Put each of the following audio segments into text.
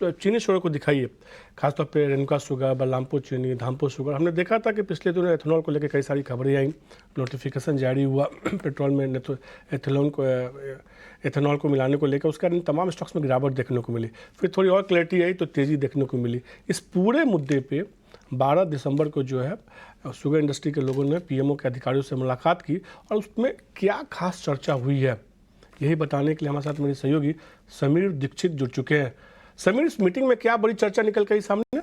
चीनी शुगर को दिखाइए, खासतौर पे रेणुका शुगर, बलरामपुर चीनी, धामपुर शुगर। हमने देखा था कि पिछले दिनों एथेनॉल को लेकर कई सारी खबरें आई, नोटिफिकेशन जारी हुआ पेट्रोल में एथेनॉल को मिलाने को लेकर, उसके कारण तमाम स्टॉक्स में गिरावट देखने को मिली। फिर थोड़ी और क्लैरिटी आई तो तेज़ी देखने को मिली। इस पूरे मुद्दे पे 12 दिसंबर को जो है शुगर इंडस्ट्री के लोगों ने पीएमओ के अधिकारियों से मुलाकात की, और उसमें क्या खास चर्चा हुई है यही बताने के लिए हमारे साथ मेरे सहयोगी समीर दीक्षित जुड़ चुके हैं। समीर, इस मीटिंग में क्या बड़ी चर्चा निकल कर सामने?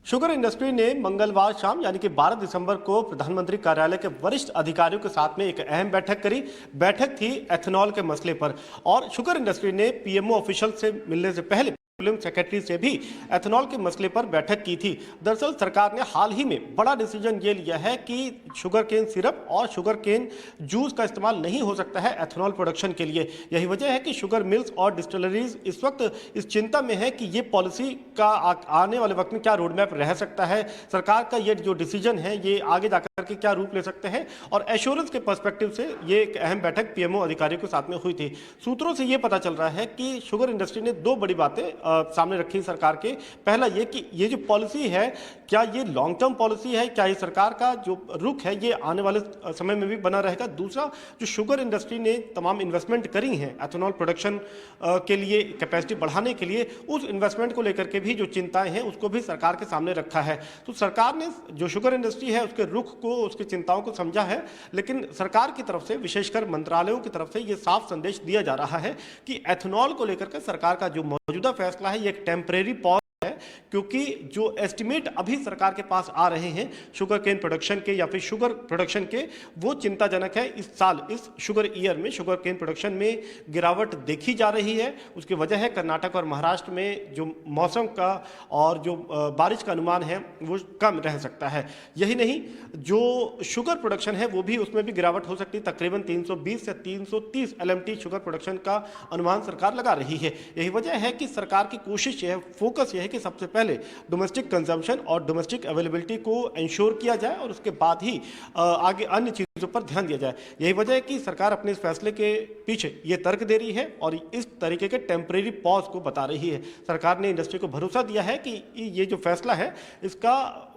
शुगर इंडस्ट्री ने मंगलवार शाम यानी कि 12 दिसंबर को प्रधानमंत्री कार्यालय के वरिष्ठ अधिकारियों के साथ में एक अहम बैठक करी। बैठक थी एथेनॉल के मसले पर, और शुगर इंडस्ट्री ने पीएमओ ऑफिशियल से मिलने से पहले सेक्रेटरी से भी एथेनॉल के मसले पर बैठक की थी। दरअसल सरकार ने हाल ही में बड़ा डिसीजन ये लिया है कि शुगर केन सिरप और शुगर केन जूस का इस्तेमाल नहीं हो सकता है एथेनॉल प्रोडक्शन के लिए। यही वजह है कि शुगर मिल्स और डिस्टिलरीज इस वक्त इस चिंता में है कि ये पॉलिसी का आने वाले वक्त में क्या रोड मैप रह सकता है, सरकार का ये जो डिसीजन है ये आगे जाकर के क्या रूप ले सकते हैं। और एश्योरेंस के पर्सपेक्टिव से ये एक अहम बैठक पीएमओ अधिकारियों के साथ में हुई थी। सूत्रों से ये पता चल रहा है कि शुगर इंडस्ट्री ने दो बड़ी बातें सामने रखी सरकार के। पहला ये कि ये जो पॉलिसी है क्या ये लॉन्ग टर्म पॉलिसी है, क्या ये सरकार का जो रुख है ये आने वाले समय में भी बना रहेगा। दूसरा, जो शुगर इंडस्ट्री ने तमाम इन्वेस्टमेंट करी हैं एथेनॉल प्रोडक्शन के लिए, कैपेसिटी बढ़ाने के लिए, उस इन्वेस्टमेंट को लेकर के भी जो चिंताएं हैं उसको भी सरकार के सामने रखा है। तो सरकार ने जो शुगर इंडस्ट्री है उसके रुख को, उसकी चिंताओं को समझा है, लेकिन सरकार की तरफ से, विशेषकर मंत्रालयों की तरफ से ये साफ संदेश दिया जा रहा है कि एथेनॉल को लेकर के सरकार का जो मौजूदा फैसला है ये एक टेम्परेरी पॉज है, क्योंकि जो एस्टिमेट अभी सरकार के पास आ रहे हैं शुगर केन प्रोडक्शन के या फिर शुगर प्रोडक्शन के, वो चिंताजनक है। इस साल, इस शुगर ईयर में शुगर केन प्रोडक्शन में गिरावट देखी जा रही है। उसकी वजह है कर्नाटक और महाराष्ट्र में जो मौसम का और जो बारिश का अनुमान है वो कम रह सकता है। यही नहीं, जो शुगर प्रोडक्शन है वो भी, उसमें भी गिरावट हो सकती है। तकरीबन 320 से 330 LMT शुगर प्रोडक्शन का अनुमान सरकार लगा रही है। यही वजह है कि सरकार की कोशिश है, फोकस यह है कि सबसे पहले डोमेस्टिक कंजम्पशन और डोमेस्टिक अवेलेबिलिटी को इंश्योर किया जाए और उसके बाद ही आगे अन्य चीज़ों पर ध्यान दिया जाए। यही वजह है कि सरकार अपने इस फैसले के पीछे ये तर्क दे रही है और इस तरीके के टेम्परेरी पॉज को बता रही है। सरकार ने इंडस्ट्री को भरोसा दिया है कि ये जो फैसला है इसका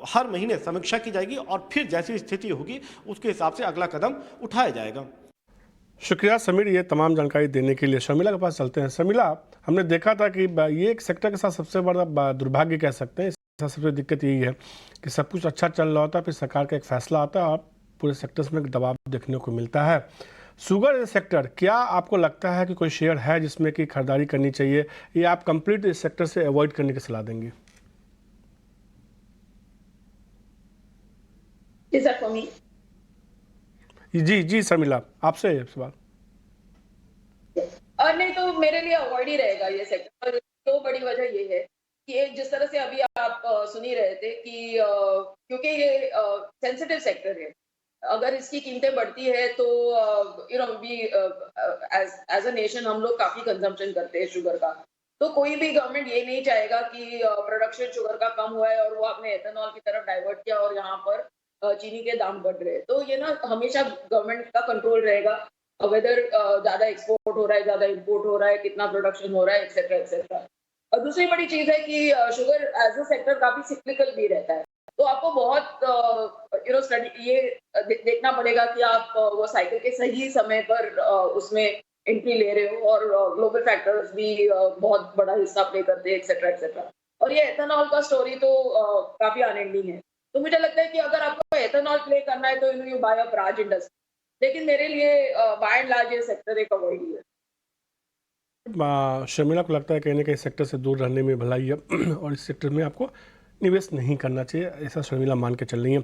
हर महीने समीक्षा की जाएगी और फिर जैसी स्थिति होगी उसके हिसाब से अगला कदम उठाया जाएगा। शुक्रिया समीर, ये तमाम जानकारी देने के लिए। शर्मिला के पास चलते हैं। शर्मिला, हमने देखा था कि ये एक सेक्टर के साथ सबसे बड़ा दुर्भाग्य कह सकते हैं, इसका सबसे दिक्कत यही है कि सब कुछ अच्छा चल रहा होता है, फिर सरकार का एक फैसला आता है और पूरे सेक्टर्स में दबाव देखने को मिलता है। शुगर सेक्टर, क्या आपको लगता है कि कोई शेयर है जिसमें कि खरीदारी करनी चाहिए, या आप कंप्लीट इस सेक्टर से अवॉइड करने की सलाह देंगे? जी जी शर्मिला, आपसे सवाल। नहीं, तो मेरे लिए अवॉइड ही रहेगा ये सेक्टर। तो बड़ी वजह ये है कि जिस तरह से अभी आप सुन ही रहे थे कि क्योंकि ये सेंसिटिव सेक्टर है, अगर इसकी कीमतें बढ़ती है तो वी एज अ नेशन हम लोग काफी कंजम्पशन करते हैं शुगर का। तो कोई भी गवर्नमेंट ये नहीं चाहेगा कि प्रोडक्शन शुगर का कम हुआ है और वो आपने एथेनॉल की तरफ डाइवर्ट किया और यहाँ पर चीनी के दाम बढ़ रहे हैं। तो ये ना हमेशा गवर्नमेंट का कंट्रोल रहेगा, वेदर ज्यादा एक्सपोर्ट हो रहा है, ज्यादा इंपोर्ट हो रहा है, कितना प्रोडक्शन हो रहा है, एक्सेट्रा एक्सेट्रा। और दूसरी बड़ी चीज है कि शुगर एज अ सेक्टर काफी सिक्लिकल भी रहता है। तो आपको बहुत स्टडी ये देखना पड़ेगा कि आप वो साइकिल के सही समय पर उसमें एंट्री ले रहे हो, और ग्लोबल फैक्टर्स भी बहुत बड़ा हिस्सा प्ले करते हैं, एक्सेट्रा एक्सेट्रा। और ये एथेनॉल का स्टोरी तो काफी अनएंडिंग है। तो मुझे लगता है कि अगर आपको एथेनॉल प्ले करना है तो you buy a Praj industry, लेकिन मेरे लिए बाय एंड लार्ज ये सेक्टर एक अवॉइड ही है। शर्मिला को लगता है कहीं ना कहीं सेक्टर से दूर रहने में भलाई है और इस सेक्टर में आपको निवेश नहीं करना चाहिए, ऐसा शर्मिला मान के चल रही है।